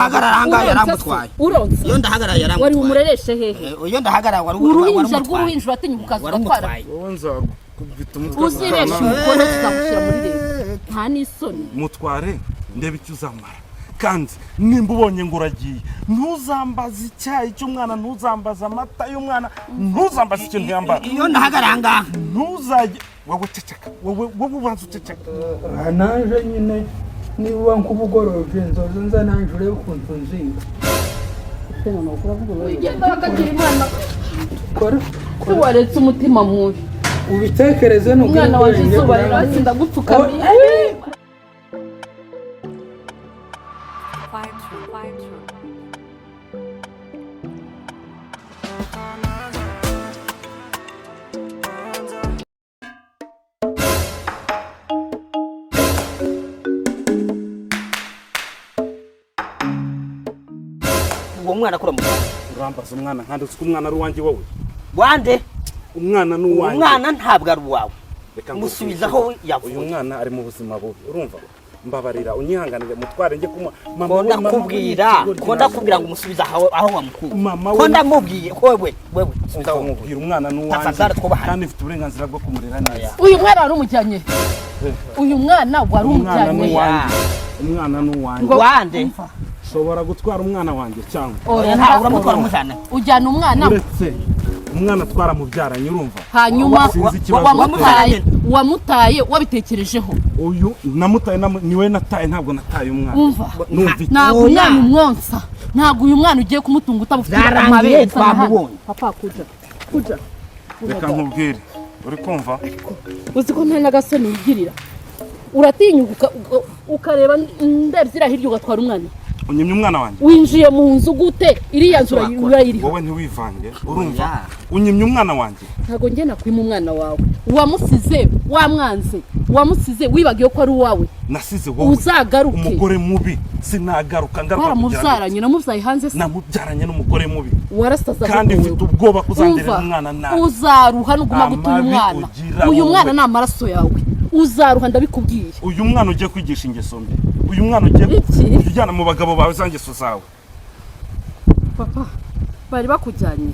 Hagarara yaramutwaye. Uronse. Iyo ndahagarara yaramutwaye. Wari umurereshe hehe? Iyo ndahagarara wari uruhinja uratinyuka ukazatwara. Wonza kubita umutwe. Uziresha umukono tuzamushyira muri leta. Nta n'isoni. Mutware ndebe icyo uzamara. Kandi nimba ubonye ngo uragiye ntuzambaza icyayi cy'umwana ntuzambaza amata y'umwana ntuzambaza ikintu yambara. Iyo ndahagarara ngaha ntuzajye wowe ceceka wowe ubanza uceceka. Naje nyine niba nkubugoroje nzoza nza nanje urebe ukuntu nzinga. Ugenda bakagira imana. Kora. Waretse umutima mubi. Ubitekereze no umwana waje izuba rirasinda gupfukamiye. Umwana akura mu urambaza umwana kandi uzi ko umwana ari uwanjye wowe wande umwana n'uwanjye umwana ntabwo ari uwawe musubizaho yavuye uyu mwana ari mu buzima bubi urumva mbabarira unyihanganire mutware njye kuma mama ko ndakubwira ngo umusubiza aho wamukuye ko ndamubwiye wewe ndamubwira umwana n'uwanjye kandi mfite uburenganzira bwo kumurera neza uyu mwana wari umujyanye uyu mwana wari umujyanye umwana n'uwanjye wande shobora gutwara umwana wanjye cyangwa nta uramutwara umujyana ujyana umwana uretse umwana twara mubyaranye urumva hanyuma wamutaye wabitekerejeho uyu namutaye niwe nataye ntabwo nataye umwana ntabwo umwana umwonsa ntabwo uyu mwana ugiye kumutunga utabufite amabere twamubonye papa kuja reka nkubwire uri kumva uzi ko nta n'agasoni wigirira uratinyuka ukareba ndebye irahirya ugatwara umwana unyimye umwana wanjye winjiye mu nzu gute iriya nzu urayiriho wowe ntiwivange urumva unyimye umwana wanjye ntago njye nakwima umwana wawe wamusize wamwanze wamusize wibagiye ko ari uwawe nasize wowe uzagaruke umugore mubi sinagaruka ngaruka mubyaranye namubyaye hanze se namubyaranye n'umugore mubi warasaza kandi mfite ubwoba kuzanderera umwana nawe uzaruha nuguma gutuye umwana uyu mwana ni amaraso yawe uzaruha ndabikubwiye uyu mwana ugiye kwigisha ingeso mbi uyu mwana ugiye kujyana mu bagabo bawe zangeso zawe papa bari bakujyanye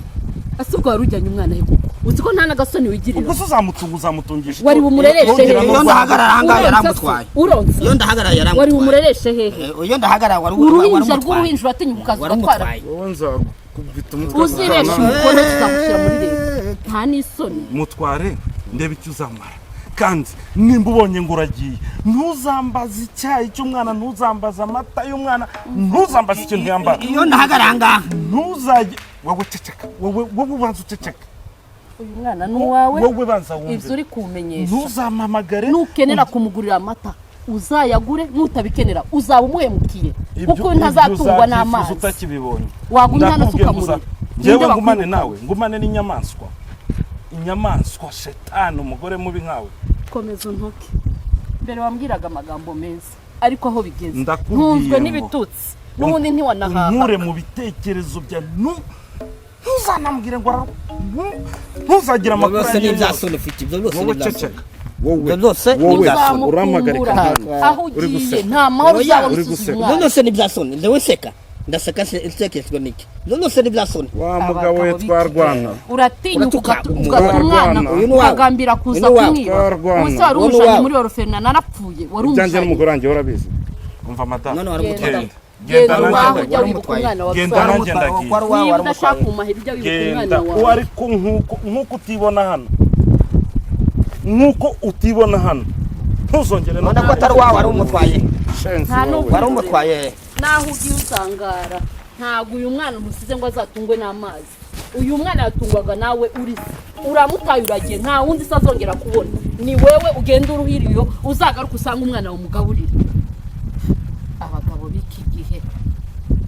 asubwo wari ujyanye umwana he kuko uzi ko nta n'agasoni wigirira ubwo uzamutungisha wari bumurereshe he iyo ndahagarara ahangaha yaramutwaye uronse iyo ndahagarara yaramutwaye wari bumurereshe he iyo ndahagarara wari uruhinja uratinyuka ukazatwara wonza kubita umutwe uziresha umukono tuzamushyira muri leta nta n'isoni mutware ndebe icyo uzamara kandi nimba ubonye ngo uragiye ntuzambaza icyayi cy'umwana ntuzambaza amata y'umwana ntuzambaza ikintu yambara iyo ndahagarara ngaha ntuzajye wowe ceceka wowe ubanza uceceka uyu mwana n'uwawe wowe banza wumve ibyo uri kumenyesha ntuzampamagare nukenera kumugurira amata uzayagure nutabikenera uzaba umuhemukiye kuko ntazatungwa n'amazi utakibibonye wagumye hano tukamurira njyewe ngumane nawe ngumane n'inyamaswa inyamaswa shetani umugore mubi nkawe komeza untoke mbere wambwiraga amagambo meza ariko aho bigeze ntumvwe n'ibitutsi n'ubundi ntiwanahaha nkure mu bitekerezo bya ntuzanambwire ngo ntuzagira amakuru byose n'ibyasoni ufite ibyo byose n'ibyasoni wowe byose urampagarika aho ugiye nta mahoro uzabona usubiza umwana byose n'ibyasoni ndewe seka ndaseka nsekeshwe niki byose n'ibyasoni wa mugabo we twarwana uratinyuka ugatwara umwana ukagambira kuza kumwiba umunsi wari umujanye muri orofena narapfuye wari umujanye byanjye n'umugore wanjye warabizi umva madame genda waho ujya wibuka umwana wawe genda nanjye ndagiye niba udashaka umahera ujya wibuka umwana wawe ariko nk'uko utibona hano nk'uko utibona hano ntuzongere no ko atari wawe wari umutwaye wari umutwaye naho ugiye usangara ntago uyu mwana umusize ngo azatungwe n'amazi uyu mwana yatungwaga nawe uri uramutaye uragiye nta wundi sazongera kubona ni wewe ugenda uruhiriyo uzagaruka usanga umwana umugaburira abagabo biki gihe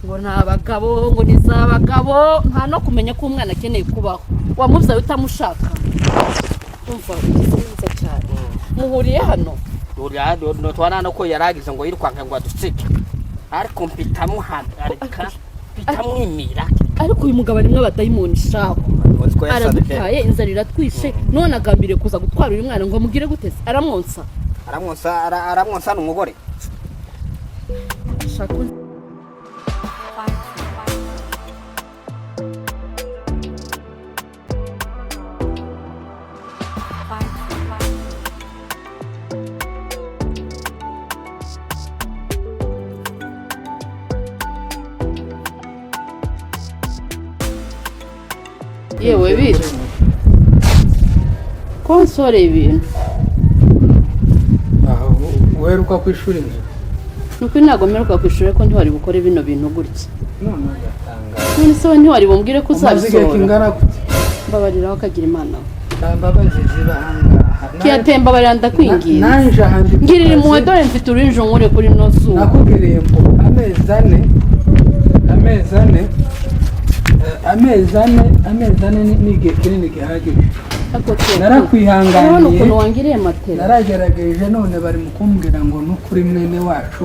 ngo nta bagabo ngo ni za bagabo nta no kumenya ko umwana akeneye kubaho wamubyaye utamushaka umva nziza cyane muhuriye hano no twarana ko yaragize ngo yirukwanka ngo adusike ariko mpitamu hano bitamwimira ariko uyu mugabo arimwe abadayimoni shaho aradutaye inzara iratwishe none agambiriye kuza gutwara uyu mwana ngo mugire guteze aramwonsa n'umugore yewe biri konsore ibintu uheruka ku ishuri nje nuko ntabwo mperuka ku ishuri ko ntiwari bukore bino bintu gutya none ugatanga none se we ntiwari bumbwire ko umaze igihe uzabisohora kingana gute mbabariraho akagira imana nta mbabazi ziba ahangaha kiyatemba barira ndakwingiye nanje ahandi ngirira impuhwe dore mfite uruhinja nkure kuri no zuba nakubwiriye ngo amezi ane ni igihe kinini gihagije narakwihanganiye urabona ukuntu wangiriye matera naragerageje none bari mu kumbwira ngo nukuri mwene wacu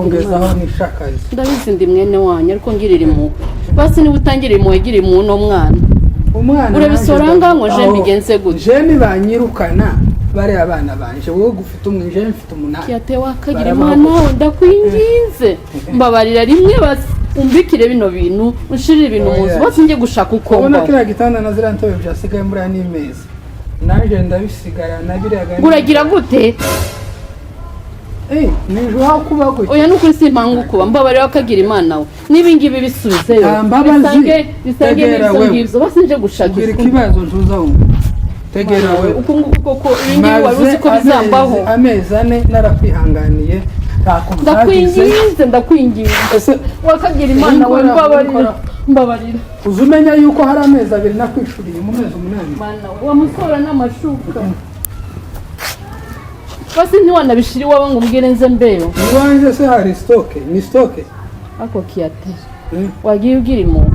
ngezaho nishakazi ndabizi ndi mwene wanyu ariko ngirira impuhwe basi niba utangirira impuhwe gira impuhwe uno mwana urabisora ngaho je mbigenze gute je nibanyirukana bari abana banje wowe gufite umwe je mfite umunani kiyatewa akagira imana wawe ndakwinginze mbabarira rimwe basi umbikire bino bintu ushirire ibintu muzi bose njye gushaka uko ubona kiriya gitanda na ziriya ntebe byasigaye muri aya n'imeza naje ndabisigara nabiraga uragira gute nijo aho kuba gutya oya nukuri simpanga ukuba mbabarira akagira imana we n'ibingibi bisubizeyo bisange n'ibyo ngibyo basi nje gushaka ugira ikibazo ntuza wumva tegera we uku nguku koko ibingibi wari uzi ko bizambaho amezi ane narakwihanganiye ndakwinginze wakagira imana we mbabarira uzi umenya yuko hari amezi abiri nakwishuriye mu mezi 8 wamusora n'amashuka basi ntiwanabishira iwawe ngo umbwire nze mbeyo iwanjye se hari ni stoke ako kiyate wagiye ugira impuhwe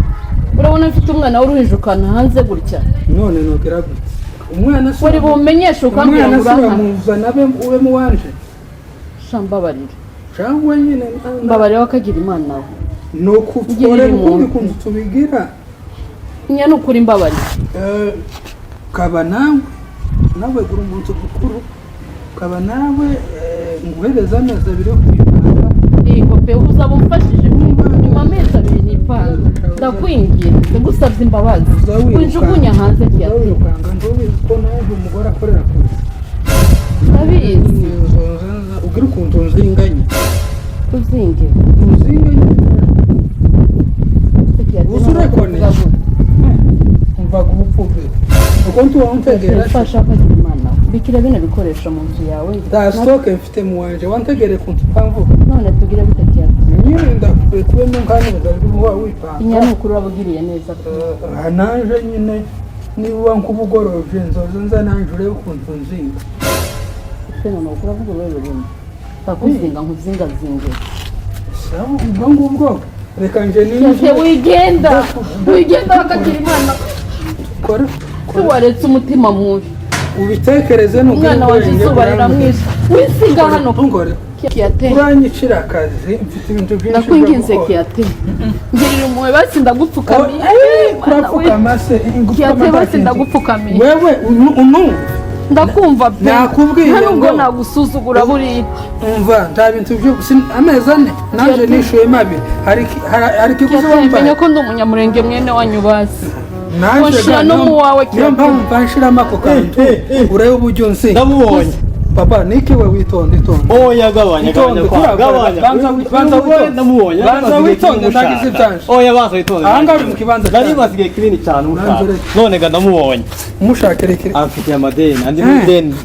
urabona mfite umwana w'uruhinja ukana hanze gutya none nugira gutya umwana wari bumenyeshe ukambwira ngo uramuzana ube mu wanje mbabarira cyangwa nyine mbabarira wakagira imana we nuko utore ukundi kuntu tubigira nya nukuri mbabarira kaba nawe gura umuntu mukuru kaba nawe nguhereza amezi abiri yo kwipanga yego pe uzaba umfashije nyuma amezi abiri nipanga ndakwinginze ngusabye imbabazi winjugunya hanze kiyate ndubizi ko naje umugore akorera kure ndabizi ugira ukuntu nzinganye uzinge usurekone umvaga ubupfuve uko ntuwantegera ashaka imana bikira bino bikoresho mu nzu yawe nta stoke mfite mu wanje wantegere kuntu pamvuga none tugire bite kiyate nyine ndakwiye kubemo nkaneza bimuha wipanga inyana ukuri wabugiriye neza naje nyine niba nkubugoroje nzoza nza nanje urebe ukuntu nzinga none ukuri avuga urebe rumwe bakuzinga nkuzingazinge ubwo ngubwo reka nje ninjye wigenda wakagira imana kora waretse umutima mubi ubitekereze umwana waje izuba riramwishe wisiga hano kiyate uranyicira akazi mfite ibintu byinshi ndakwinginze kiyate ngirira umwe basi ndagupfukamiye kurapfukama se kiyate basi ndagupfukamiye wewe unu ndakumva pe nakubwiye ngo nagusuzugura buriya umva nta bintu byo amezi ane naje nishuye mabi hari kiguzi wambaye menya ko ndi umunyamurenge mwene wanyu basi naje no mu wawe niyo mpamvu mvanshiramo ako kantu urebe uburyo nzi ndamubonye papa niki we witonde oya gabanya banza witonde ndagize byanje oya banza witonde ahanga uri mu kibanza nari basigaye kinini cyane none ga ndamubonye mushakere afite amadeni andi madeni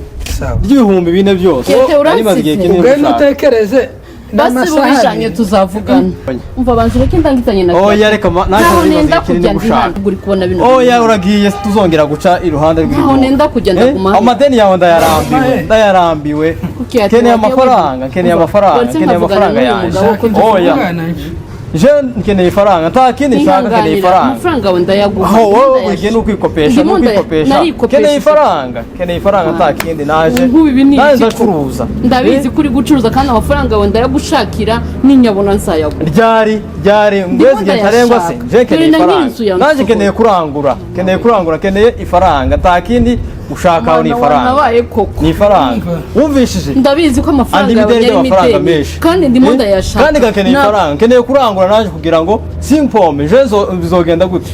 y'ibihumbi 4 byose nari basigaye kinini ubwo nutekereze basi bubijanye tuzavugana umva banze reke ndangizanye na oya reka naje nenda kujya uri kubona bino oya uragiye tuzongera guca iruhande rw'ibyo aho nenda kujya ndaguma amadeni yawe ndayarambiwe keneye amafaranga yanjye oya je nkeneye ifaranga nta kindi nshaka nkeneye ifaranga amafaranga we ndayaguha aho wowe ugiye n'ukwikopesha keneye ifaranga nta kindi naje ndacuruza ndabizi kuri gucuruza kandi amafaranga we ndayagushakira n'inyabona nzayagura ryari ngwezi gihe ntarengwa se je keneye ifaranga naje keneye kurangura keneye ifaranga nta kindi ushaka ni ifaranga ni ifaranga wumvishije ndabizi ko amafaranga yawe yari mitende kandi ndimo ndayashaka kandi gakeneye ifaranga keneye kurangura naje kugira ngo simpome je bizogenda gute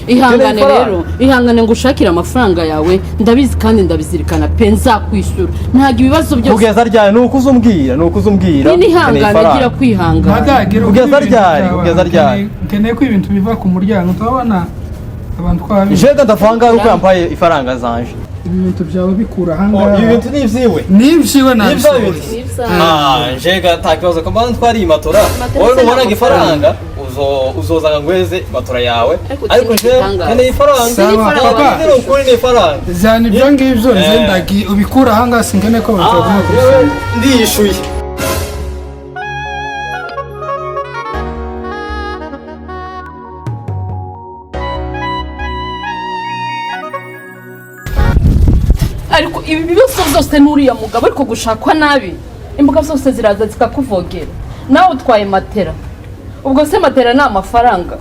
ihangane ngo ushakire amafaranga yawe ndabizi kandi ndabizirikana pe nzakwishyura ntabwo ibibazo byose kugeza ryari nuko uzumbwira ni ihangane gira kwihangana kugeza ryari nkeneye ko ibintu biva ku muryango turabona abantu twabi je ndavanga uko yambaye ifaranga zanje ibintu byawe bikura hanga ibi bintu nivyiwe nivyiwe na je gatakibazo ko bana twari matora wowe ubona ifaranga uzoza ngweze matora yawe ariko je kene ifaranga rero ukuri ni ifaranga zani byo ngivyo nzendagi ubikura hanga singene ko bataguma kurusha ndishuye ariko ibi bibazo byose n'uriya mugabo ariko gushakwa nabi imbuga zose ziraza zikakuvogera nawe utwaye matera ubwo se matera ni amafaranga